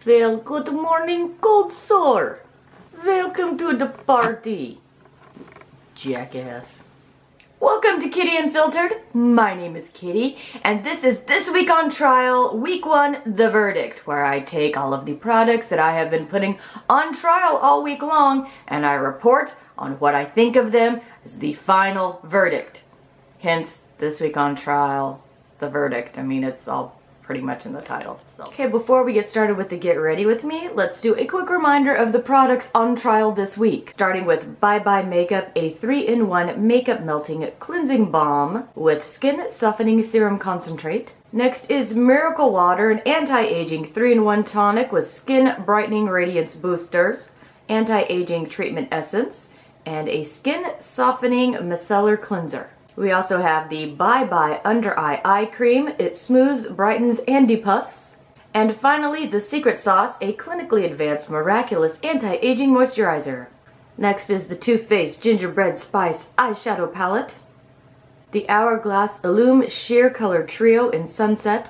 Well, good morning, cold sore. Welcome to the party, jackass. Welcome to Kitty Unfiltered. My name is Kitty, and this is This Week on Trial, Week 1, The Verdict, where I take all of the products that I have been putting on trial all week long, and I report on what I think of them as the final verdict. Hence, This Week on Trial, The Verdict. I mean, it's all pretty much in the title. So. Okay, before we get started with the Get Ready With Me, let's do a quick reminder of the products on trial this week. Starting with Bye Bye Makeup, a 3-in-1 makeup melting cleansing balm with skin softening serum concentrate. Next is Miracle Water, an anti-aging 3-in-1 tonic with skin brightening radiance boosters, anti-aging treatment essence, and a skin softening micellar cleanser. We also have the Bye Bye Under Eye Eye Cream. It smooths, brightens, and depuffs. And finally, the Secret Sauce, a clinically advanced miraculous anti-aging moisturizer. Next is the Too Faced Gingerbread Spice Eyeshadow Palette. The Hourglass Illume Sheer Color Trio in Sunset.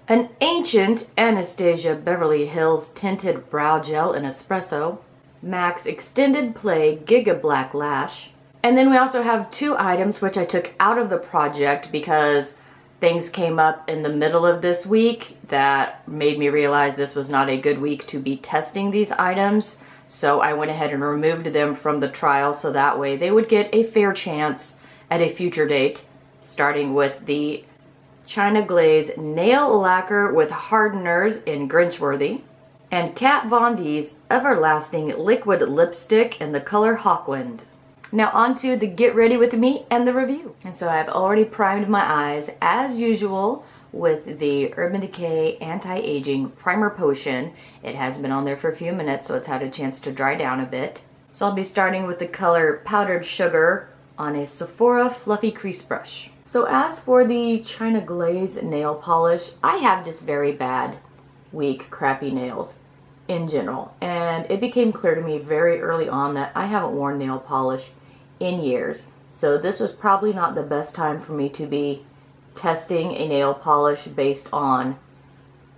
An Ancient Anastasia Beverly Hills Tinted Brow Gel in Espresso. MAC's Extended Play Giga Black Lash. And then we also have two items which I took out of the project because things came up in the middle of this week that made me realize this was not a good week to be testing these items. So I went ahead and removed them from the trial so that way they would get a fair chance at a future date. Starting with the China Glaze Nail Lacquer with Hardeners in Grinchworthy. And Kat Von D's Everlasting Liquid Lipstick in the color Hawkwind. Now on to the Get Ready With Me and the review. And so I've already primed my eyes as usual with the Urban Decay Anti-Aging Primer Potion. It has been on there for a few minutes, so it's had a chance to dry down a bit. So I'll be starting with the color Powdered Sugar on a Sephora Fluffy Crease Brush. So as for the China Glaze nail polish, I have just very bad, weak, crappy nails in general. And it became clear to me very early on that I haven't worn nail polish in years. So this was probably not the best time for me to be testing a nail polish based on,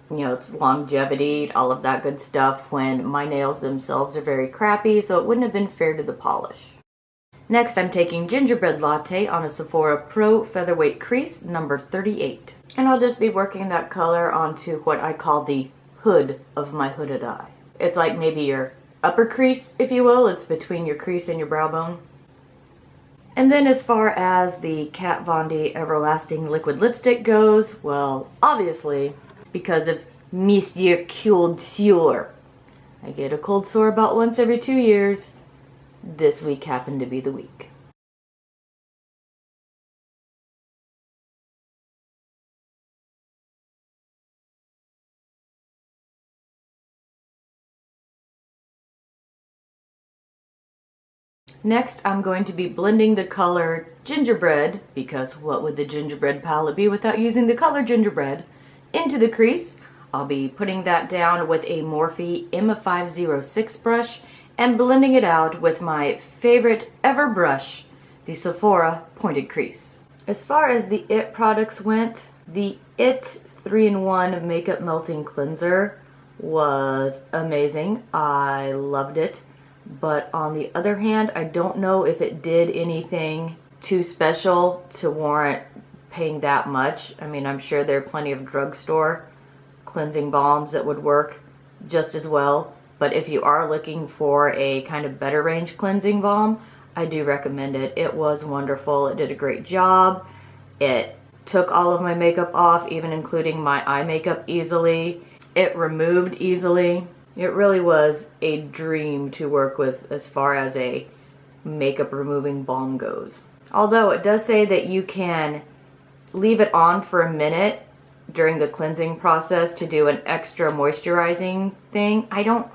you know, its longevity, all of that good stuff, when my nails themselves are very crappy, so it wouldn't have been fair to the polish. Next, I'm taking Gingerbread Latte on a Sephora Pro Featherweight Crease number 38. And I'll just be working that color onto what I call the hood of my hooded eye. It's like maybe your upper crease, if you will. It's between your crease and your brow bone. And then as far as the Kat Von D Everlasting Liquid Lipstick goes, well, obviously, because of Monsieur Cold Sore. I get a cold sore about once every 2 years. This week happened to be the week. Next, I'm going to be blending the color Gingerbread, because what would the gingerbread palette be without using the color Gingerbread, into the crease. I'll be putting that down with a Morphe M506 brush and blending it out with my favorite ever brush, the Sephora Pointed Crease. As far as the IT products went, the IT 3-in-1 Makeup Melting Cleanser was amazing. I loved it. But on the other hand, I don't know if it did anything too special to warrant paying that much. I mean, I'm sure there are plenty of drugstore cleansing balms that would work just as well. But if you are looking for a kind of better range cleansing balm, I do recommend it. It was wonderful. It did a great job. It took all of my makeup off, even including my eye makeup easily. It removed easily. It really was a dream to work with as far as a makeup removing balm goes. Although it does say that you can leave it on for a minute during the cleansing process to do an extra moisturizing thing. I don't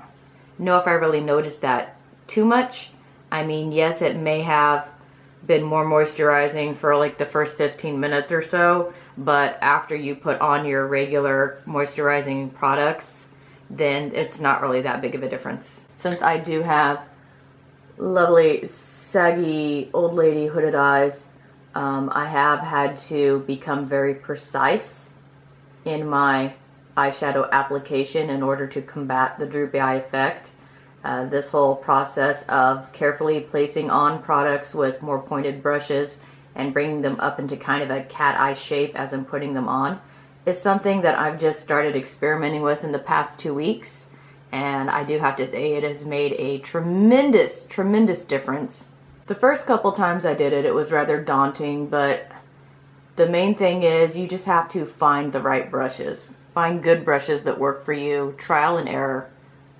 know if I really noticed that too much. I mean, yes, it may have been more moisturizing for like the first 15 minutes or so, but after you put on your regular moisturizing products, then it's not really that big of a difference. Since I do have lovely, saggy, old lady hooded eyes, I have had to become very precise in my eyeshadow application in order to combat the droopy eye effect. This whole process of carefully placing on products with more pointed brushes and bringing them up into kind of a cat eye shape as I'm putting them on is something that I've just started experimenting with in the past 2 weeks, and I do have to say it has made a tremendous difference. The first couple times I did it, it was rather daunting, but the main thing is you just have to find the right brushes. Find good brushes that work for you, trial and error.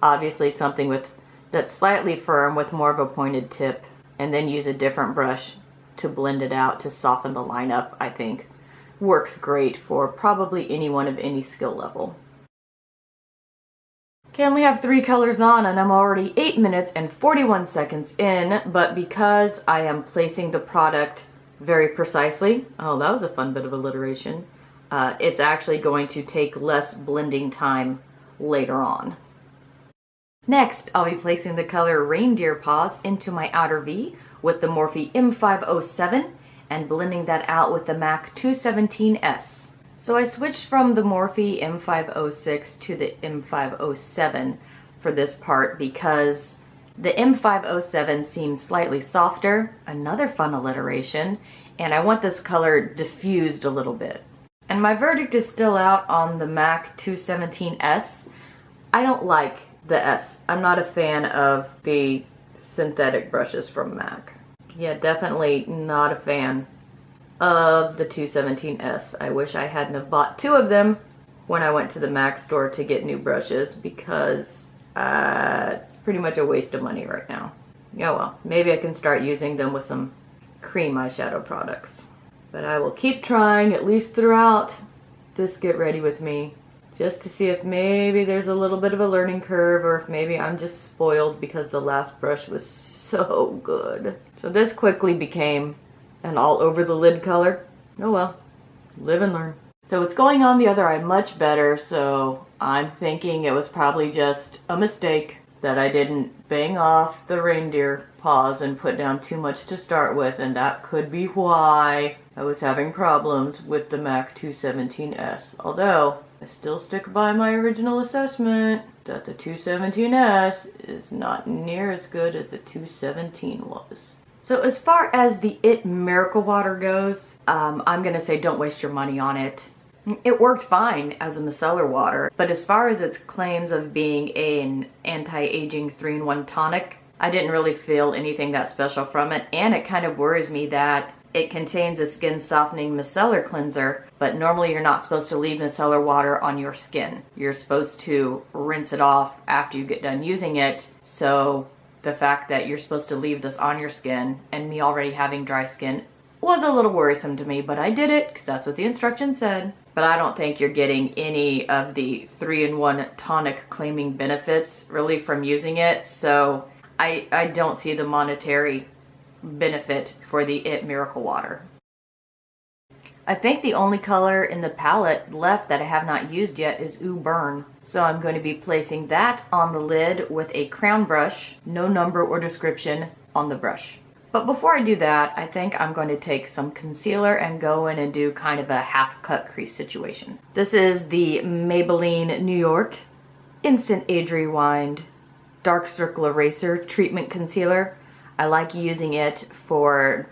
Obviously something that's slightly firm with more of a pointed tip, and then use a different brush to blend it out to soften the line up, I think. Works great for probably anyone of any skill level. Okay, I only have 3 colors on and I'm already 8 minutes and 41 seconds in, but because I am placing the product very precisely, oh, that was a fun bit of alliteration, it's actually going to take less blending time later on. Next, I'll be placing the color Reindeer Paws into my outer V with the Morphe M507 and blending that out with the MAC 217S. So I switched from the Morphe M506 to the M507 for this part because the M507 seems slightly softer, another fun alliteration, and I want this color diffused a little bit. And my verdict is still out on the MAC 217S. I don't like the S. I'm not a fan of the synthetic brushes from MAC. Yeah, definitely not a fan of the 217S. I wish I hadn't have bought 2 of them when I went to the MAC store to get new brushes because it's pretty much a waste of money right now. Oh well, maybe I can start using them with some cream eyeshadow products. But I will keep trying at least throughout this Get Ready With Me just to see if maybe there's a little bit of a learning curve or if maybe I'm just spoiled because the last brush was so good. So this quickly became an all over the lid color. Oh well, live and learn. So it's going on the other eye much better, so I'm thinking it was probably just a mistake that I didn't bang off the reindeer paws and put down too much to start with, and that could be why I was having problems with the MAC 217S. Although, I still stick by my original assessment that the 217S is not near as good as the 217 was. So as far as the IT Miracle Water goes, I'm gonna say don't waste your money on it. It worked fine as a micellar water, but as far as its claims of being an anti-aging 3-in-1 tonic, I didn't really feel anything that special from it, and it kind of worries me that it contains a skin softening micellar cleanser, but normally you're not supposed to leave micellar water on your skin. You're supposed to rinse it off after you get done using it, so the fact that you're supposed to leave this on your skin, and me already having dry skin, was a little worrisome to me, but I did it because that's what the instructions said. But I don't think you're getting any of the 3-in-1 tonic claiming benefits really from using it, so I don't see the monetary benefit for the IT Miracle Water. I think the only color in the palette left that I have not used yet is Ooh Burn. So I'm going to be placing that on the lid with a crown brush, no number or description on the brush. But before I do that, I think I'm going to take some concealer and go in and do kind of a half cut crease situation. This is the Maybelline New York Instant Age Rewind Dark Circle Eraser Treatment Concealer. I like using it for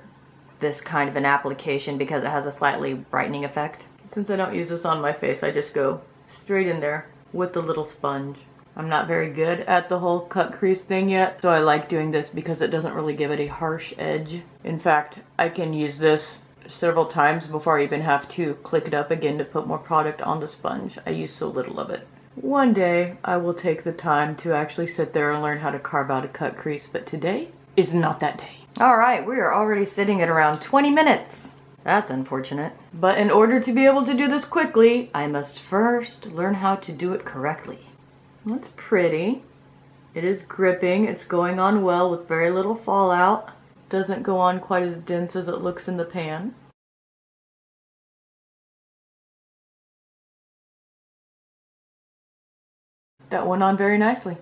this kind of an application because it has a slightly brightening effect. Since I don't use this on my face, I just go straight in there with the little sponge. I'm not very good at the whole cut crease thing yet, so I like doing this because it doesn't really give it a harsh edge. In fact, I can use this several times before I even have to click it up again to put more product on the sponge. I use so little of it. One day, I will take the time to actually sit there and learn how to carve out a cut crease, but today is not that day. Alright, we are already sitting at around 20 minutes. That's unfortunate. But in order to be able to do this quickly, I must first learn how to do it correctly. That's pretty. It is gripping. It's going on well with very little fallout. Doesn't go on quite as dense as it looks in the pan. That went on very nicely.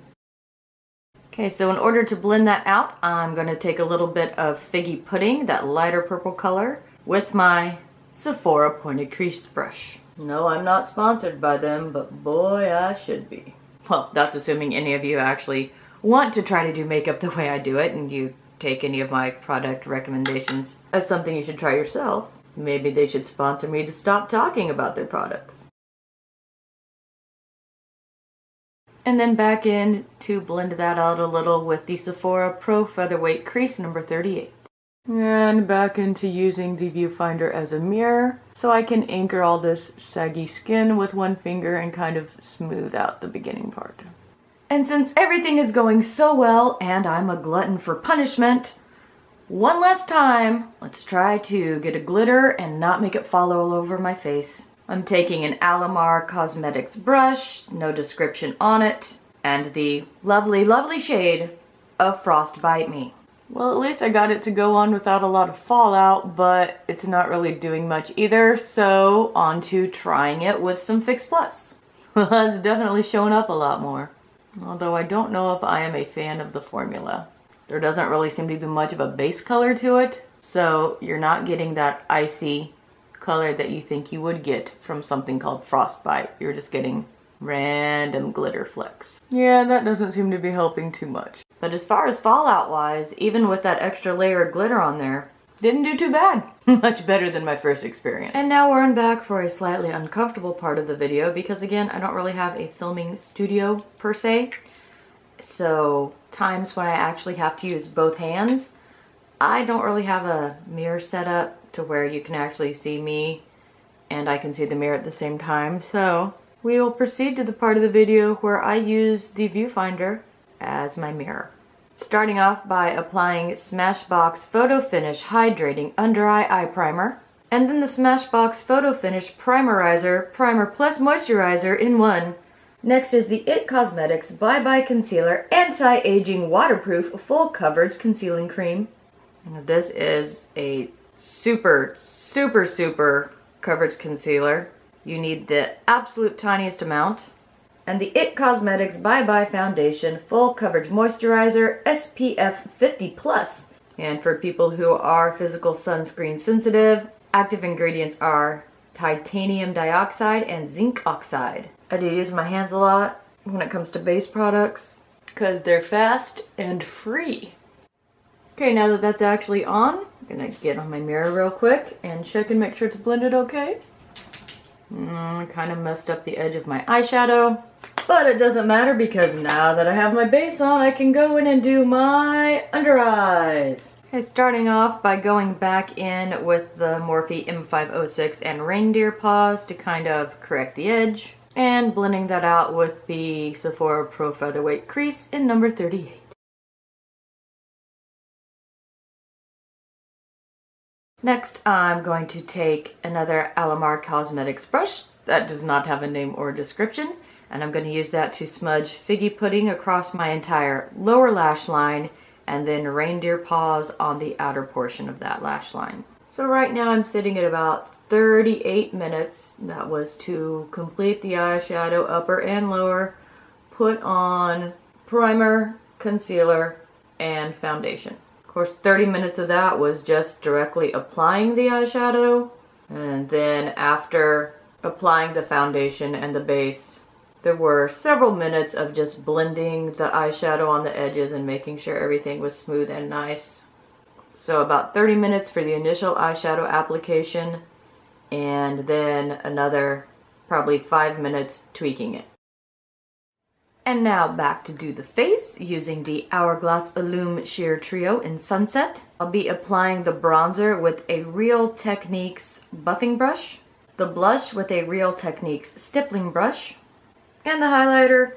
Okay, so in order to blend that out, I'm going to take a little bit of Figgy Pudding, that lighter purple color, with my Sephora pointed crease brush. No, I'm not sponsored by them, but boy, I should be. Well, that's assuming any of you actually want to try to do makeup the way I do it and you take any of my product recommendations as something you should try yourself. Maybe they should sponsor me to stop talking about their products. And then back in to blend that out a little with the Sephora Pro Featherweight Crease number 38. And back into using the viewfinder as a mirror so I can anchor all this saggy skin with one finger and kind of smooth out the beginning part. And since everything is going so well and I'm a glutton for punishment, one last time, let's try to get a glitter and not make it fall all over my face. I'm taking an Alamar Cosmetics brush, no description on it, and the lovely, lovely shade of Frostbite Me. Well, at least I got it to go on without a lot of fallout, but it's not really doing much either, so on to trying it with some Fix Plus. Well, it's definitely showing up a lot more. Although I don't know if I am a fan of the formula. There doesn't really seem to be much of a base color to it, so you're not getting that icy color that you think you would get from something called Frostbite. You're just getting random glitter flecks. Yeah, that doesn't seem to be helping too much. But as far as fallout wise, even with that extra layer of glitter on there, didn't do too bad. Much better than my first experience. And now we're back for a slightly uncomfortable part of the video because again, I don't really have a filming studio per se. So times when I actually have to use both hands, I don't really have a mirror set up to where you can actually see me and I can see the mirror at the same time. So we will proceed to the part of the video where I use the viewfinder as my mirror. Starting off by applying Smashbox Photo Finish Hydrating Under Eye Eye Primer, and then the Smashbox Photo Finish Primerizer Primer Plus Moisturizer in one. Next is the IT Cosmetics Bye Bye Concealer Anti-Aging Waterproof Full Coverage Concealing Cream. Now, this is a super coverage concealer. You need the absolute tiniest amount. And the IT Cosmetics Bye Bye Foundation Full Coverage Moisturizer SPF 50+. And for people who are physical sunscreen sensitive, active ingredients are titanium dioxide and zinc oxide. I do use my hands a lot when it comes to base products because they're fast and free. Okay, now that that's actually on, I'm gonna get on my mirror real quick and check and make sure it's blended okay. Kind of messed up the edge of my eyeshadow, but it doesn't matter because now that I have my base on, I can go in and do my under eyes. Okay, starting off by going back in with the Morphe M506 and Reindeer Paws to kind of correct the edge, and blending that out with the Sephora Pro Featherweight Crease in number 38. Next, I'm going to take another Alamar Cosmetics brush that does not have a name or description, and I'm going to use that to smudge Figgy Pudding across my entire lower lash line and then Reindeer Paws on the outer portion of that lash line. So right now I'm sitting at about 38 minutes. That was to complete the eyeshadow, upper and lower, put on primer, concealer, and foundation. Of course, 30 minutes of that was just directly applying the eyeshadow, and then after applying the foundation and the base, there were several minutes of just blending the eyeshadow on the edges and making sure everything was smooth and nice. So about 30 minutes for the initial eyeshadow application, and then another probably 5 minutes tweaking it. And now back to do the face using the Hourglass Illume Sheer Trio in Sunset. I'll be applying the bronzer with a Real Techniques buffing brush, the blush with a Real Techniques stippling brush, and the highlighter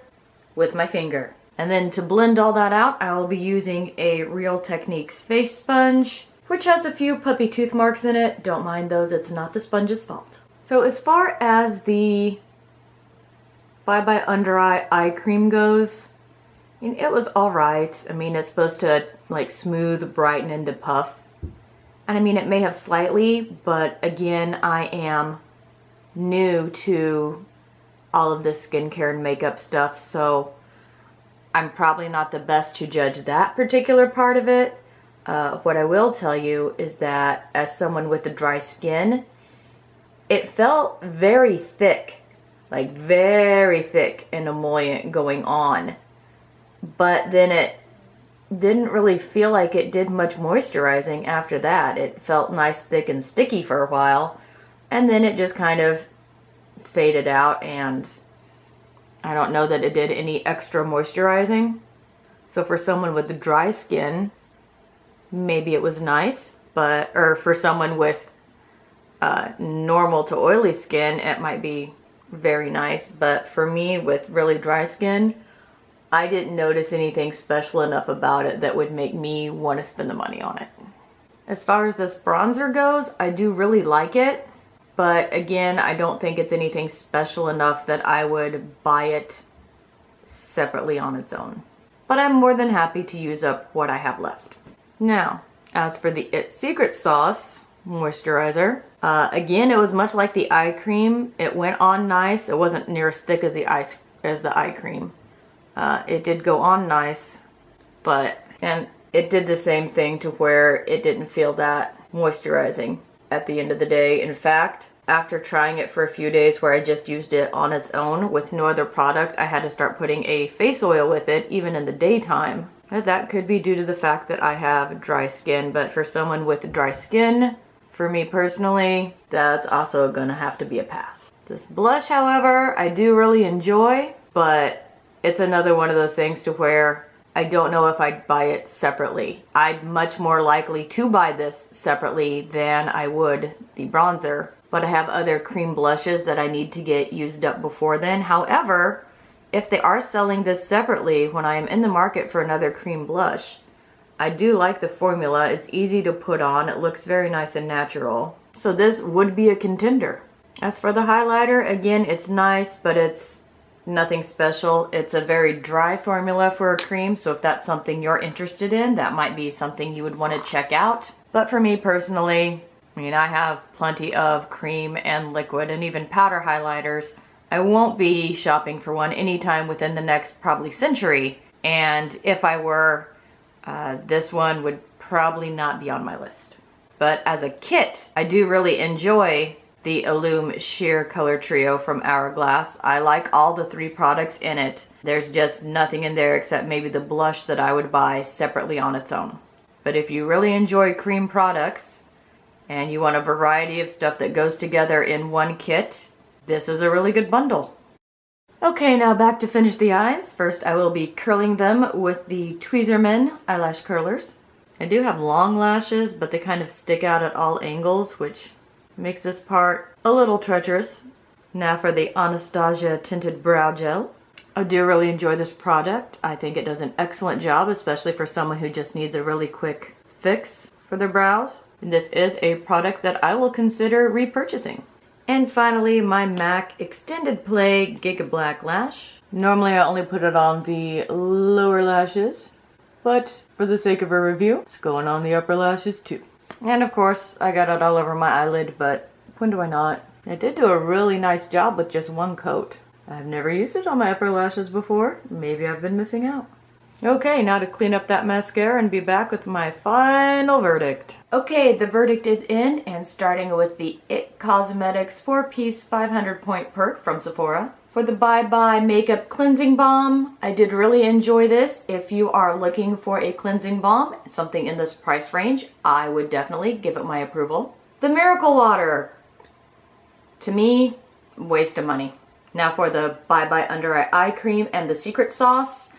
with my finger. And then to blend all that out, I will be using a Real Techniques face sponge, which has a few puppy tooth marks in it. Don't mind those, it's not the sponge's fault. So as far as the Bye Bye Under Eye eye cream goes, I mean, it was alright. I mean, it's supposed to like smooth, brighten, and depuff. And I mean, it may have slightly, but again, I am new to all of this skincare and makeup stuff, so I'm probably not the best to judge that particular part of it. What I will tell you is that as someone with a dry skin, it felt very thick, like very thick and emollient going on. But then it didn't really feel like it did much moisturizing after that. It felt nice, thick, and sticky for a while, and then it just kind of faded out, and I don't know that it did any extra moisturizing. So for someone with dry skin, maybe it was nice, but, or for someone with normal to oily skin, it might be very nice. But for me with really dry skin, I didn't notice anything special enough about it that would make me want to spend the money on it. As far as this bronzer goes, I do really like it, but again, I don't think it's anything special enough that I would buy it separately on its own. But I'm more than happy to use up what I have left. Now, as for the It Secret Sauce moisturizer, again, it was much like the eye cream. It went on nice. It wasn't near as thick as the eye cream. It did go on nice, and it did the same thing to where it didn't feel that moisturizing at the end of the day. In fact, after trying it for a few days where I just used it on its own with no other product, I had to start putting a face oil with it even in the daytime. That could be due to the fact that I have dry skin, but for someone with dry skin, for me personally, that's also gonna have to be a pass. This blush, however, I do really enjoy, but it's another one of those things to where I don't know if I'd buy it separately. I'd much more likely to buy this separately than I would the bronzer, but I have other cream blushes that I need to get used up before then. However, if they are selling this separately when I am in the market for another cream blush, I do like the formula. It's easy to put on. It looks very nice and natural. So this would be a contender. As for the highlighter, again, it's nice, but it's nothing special. It's a very dry formula for a cream, so if that's something you're interested in, that might be something you would want to check out. But for me personally, I mean, I have plenty of cream and liquid and even powder highlighters. I won't be shopping for one anytime within the next probably century, and if I were, this one would probably not be on my list. But as a kit, I do really enjoy the Illume Sheer Color Trio from Hourglass. I like all the 3 products in it. There's just nothing in there except maybe the blush that I would buy separately on its own. But if you really enjoy cream products and you want a variety of stuff that goes together in one kit, this is a really good bundle. Okay, now back to finish the eyes. First, I will be curling them with the Tweezerman eyelash curlers. I do have long lashes, but they kind of stick out at all angles, which makes this part a little treacherous. Now for the Anastasia Tinted Brow Gel. I do really enjoy this product. I think it does an excellent job, especially for someone who just needs a really quick fix for their brows. And this is a product that I will consider repurchasing. And finally, my MAC Extended Play Giga Black Lash. Normally I only put it on the lower lashes, but for the sake of a review, it's going on the upper lashes too. And of course, I got it all over my eyelid, but when do I not? I did do a really nice job with just one coat. I've never used it on my upper lashes before. Maybe I've been missing out. Okay, now to clean up that mascara and be back with my final verdict. Okay, the verdict is in, and starting with the IT Cosmetics 4-piece 500 point perk from Sephora. For the Bye Bye Makeup Cleansing Balm, I did really enjoy this. If you are looking for a cleansing balm, something in this price range, I would definitely give it my approval. The Miracle Water, to me, waste of money. Now for the Bye Bye Under Eye Cream and the Secret Sauce,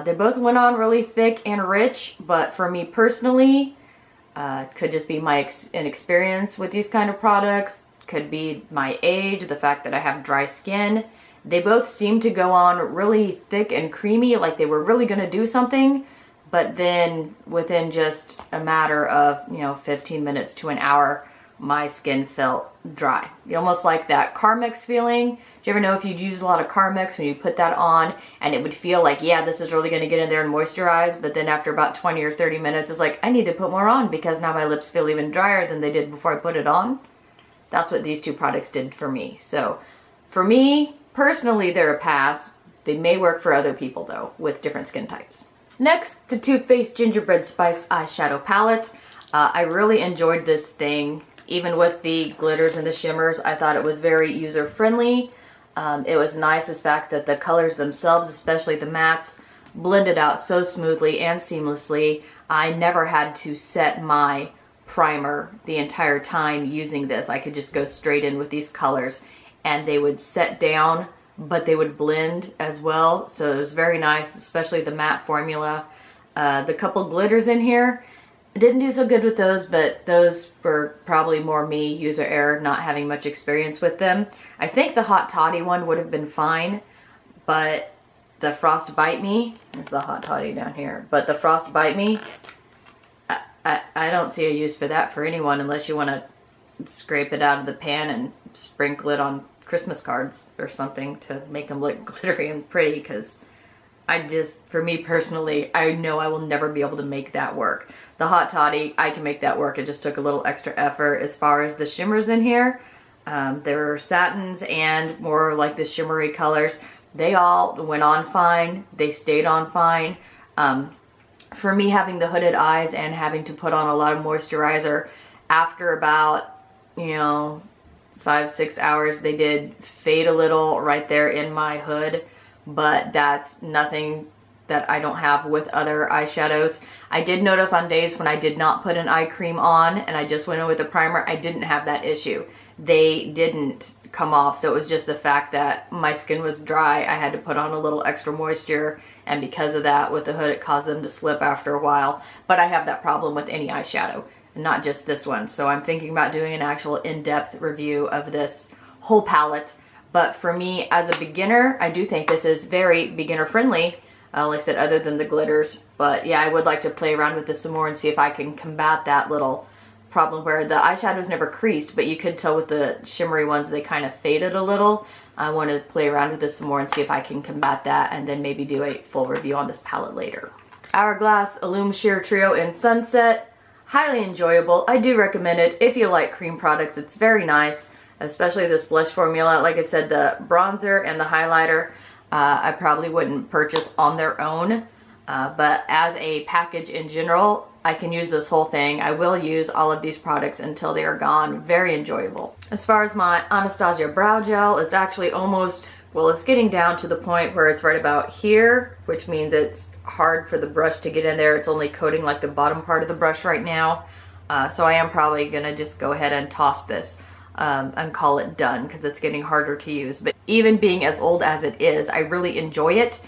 they both went on really thick and rich, but for me personally, could just be my inexperience with these kind of products, could be my age, the fact that I have dry skin. They both seemed to go on really thick and creamy, like they were really going to do something, but then within just a matter of, 15 minutes to an hour, my skin felt dry. Almost like that Carmex feeling. Do you ever know if you'd use a lot of Carmex when you put that on and it would feel like, yeah, this is really going to get in there and moisturize, but then after about 20 or 30 minutes, it's like, I need to put more on because now my lips feel even drier than they did before I put it on. That's what these two products did for me. So for me, personally, they're a pass. They may work for other people though, with different skin types. Next, the Too Faced Gingerbread Spice Eyeshadow Palette. I really enjoyed this thing. even with the glitters and the shimmers, I thought it was very user-friendly. It was nice, the fact that the colors themselves, especially the mattes, blended out so smoothly and seamlessly. I never had to set my primer the entire time using this. I could just go straight in with these colors and they would set down, but they would blend as well. So it was very nice, especially the matte formula. The couple glitters in here, I didn't do so good with those, but those were probably more me, user error, not having much experience with them. I think the Hot Toddy one would have been fine, but the Frost Bite Me, there's the Hot Toddy down here, but the Frost Bite Me, I don't see a use for that for anyone unless you want to scrape it out of the pan and sprinkle it on Christmas cards or something to make them look glittery and pretty, because for me personally, I know I will never be able to make that work. The Hot Toddy, I can make that work. It just took a little extra effort. As far as the shimmers in here, there are satins and more like the shimmery colors. They all went on fine. They stayed on fine. For me, having the hooded eyes and having to put on a lot of moisturizer, after about, 5-6 hours, they did fade a little right there in my hood, but that's nothing that I don't have with other eyeshadows. I did notice on days when I did not put an eye cream on and I just went in with a primer, I didn't have that issue. They didn't come off, so it was just the fact that my skin was dry. I had to put on a little extra moisture, and because of that, with the hood, it caused them to slip after a while. But I have that problem with any eyeshadow, not just this one. So I'm thinking about doing an actual in-depth review of this whole palette. But for me, as a beginner, I do think this is very beginner-friendly. Like I said, other than the glitters. But yeah, I would like to play around with this some more and see if I can combat that little problem where the eyeshadows never creased, but you could tell with the shimmery ones they kind of faded a little. I want to play around with this some more and see if I can combat that, and then maybe do a full review on this palette later. Hourglass Illume Sheer Trio in Sunset. Highly enjoyable. I do recommend it if you like cream products. It's very nice, especially this blush formula. Like I said, the bronzer and the highlighter, I probably wouldn't purchase on their own, but as a package in general, I can use this whole thing. I will use all of these products until they are gone. Very enjoyable. As far as my Anastasia Brow Gel, it's actually almost, well, it's getting down to the point where it's right about here, which means it's hard for the brush to get in there. It's only coating like the bottom part of the brush right now. So I am probably gonna just go ahead and toss this and call it done, because it's getting harder to use. But even being as old as it is, I really enjoy it.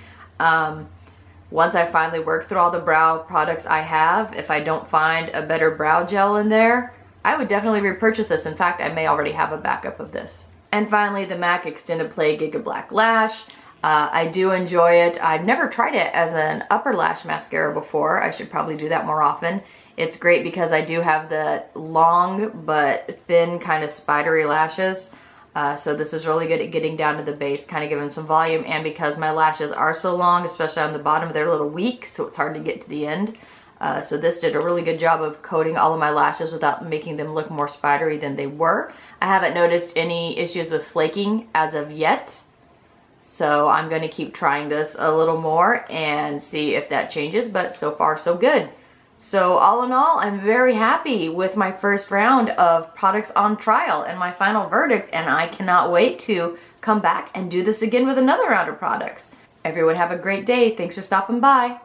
Once I finally work through all the brow products I have, if I don't find a better brow gel in there, I would definitely repurchase this. In fact, I may already have a backup of this. And finally, the MAC Extended Play Giga Black Lash. I do enjoy it. I've never tried it as an upper lash mascara before. I should probably do that more often. It's great because I do have the long but thin kind of spidery lashes. So this is really good at getting down to the base, kind of giving some volume, and because my lashes are so long, especially on the bottom, they're a little weak, so it's hard to get to the end. So this did a really good job of coating all of my lashes without making them look more spidery than they were. I haven't noticed any issues with flaking as of yet, so I'm going to keep trying this a little more and see if that changes, but so far so good. So all in all, I'm very happy with my first round of products on trial and my final verdict, and I cannot wait to come back and do this again with another round of products. Everyone have a great day. Thanks for stopping by.